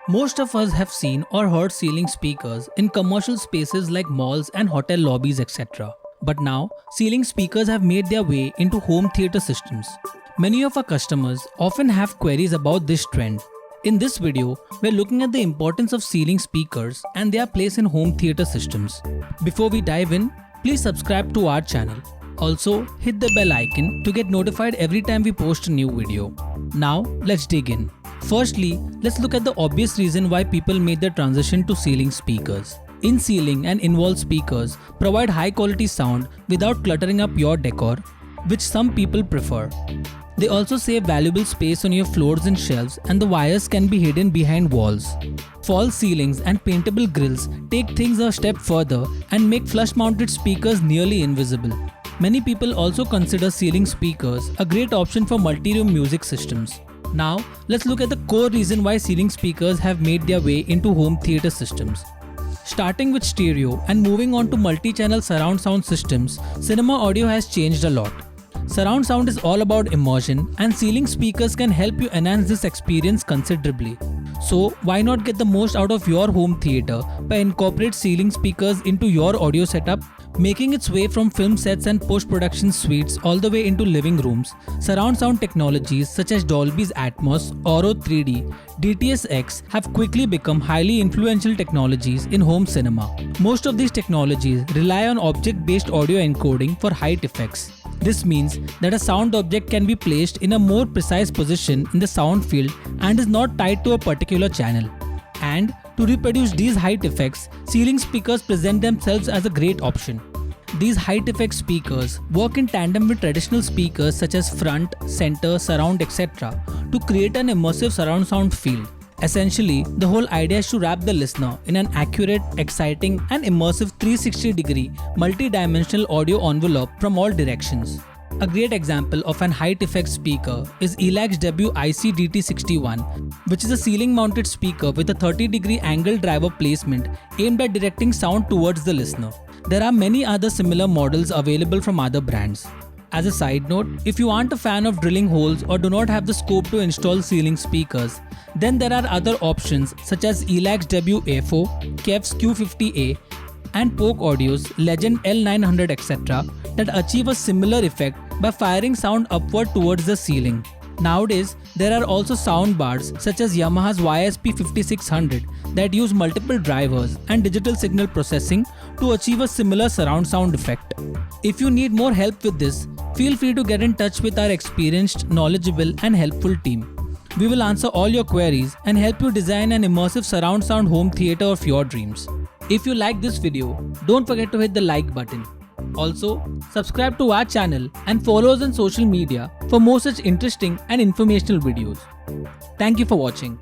Most of us have seen or heard ceiling speakers in commercial spaces like malls and hotel lobbies, etc. But now, ceiling speakers have made their way into home theater systems. Many of our customers often have queries about this trend. In this video, we're looking at the importance of ceiling speakers and their place in home theater systems. Before we dive in, please subscribe to our channel. Also, hit the bell icon to get notified every time we post a new video. Now, let's dig in. Firstly, let's look at the obvious reason why people made the transition to ceiling speakers. In-ceiling and in-wall speakers provide high-quality sound without cluttering up your decor, which some people prefer. They also save valuable space on your floors and shelves, and the wires can be hidden behind walls. False ceilings and paintable grills take things a step further and make flush-mounted speakers nearly invisible. Many people also consider ceiling speakers a great option for multi-room music systems. Now, let's look at the core reason why ceiling speakers have made their way into home theater systems. Starting with stereo and moving on to multi-channel surround sound systems, cinema audio has changed a lot. Surround sound is all about immersion, and ceiling speakers can help you enhance this experience considerably. So, why not get the most out of your home theater by incorporate ceiling speakers into your audio setup? Making its way from film sets and post-production suites all the way into living rooms, surround sound technologies such as Dolby's Atmos, Auro 3D, DTS-X have quickly become highly influential technologies in home cinema. Most of these technologies rely on object-based audio encoding for height effects. This means that a sound object can be placed in a more precise position in the sound field and is not tied to a particular channel. And to reproduce these height effects, ceiling speakers present themselves as a great option. These height effect speakers work in tandem with traditional speakers such as front, center, surround, etc. to create an immersive surround sound field. Essentially, the whole idea is to wrap the listener in an accurate, exciting and immersive 360-degree multi-dimensional audio envelope from all directions. A great example of an height effect speaker is Elax WIC DT61, which is a ceiling-mounted speaker with a 30-degree angle driver placement aimed at directing sound towards the listener. There are many other similar models available from other brands. As a side note, if you aren't a fan of drilling holes or do not have the scope to install ceiling speakers, then there are other options such as Elax WA4, Kev's Q50A, and Polk Audio's Legend L900 etc. that achieve a similar effect by firing sound upward towards the ceiling. Nowadays, there are also sound bars such as Yamaha's YSP5600 that use multiple drivers and digital signal processing to achieve a similar surround sound effect. If you need more help with this, feel free to get in touch with our experienced, knowledgeable and helpful team. We will answer all your queries and help you design an immersive surround sound home theater of your dreams. If you like this video, don't forget to hit the like button. Also, subscribe to our channel and follow us on social media for more such interesting and informational videos. Thank you for watching.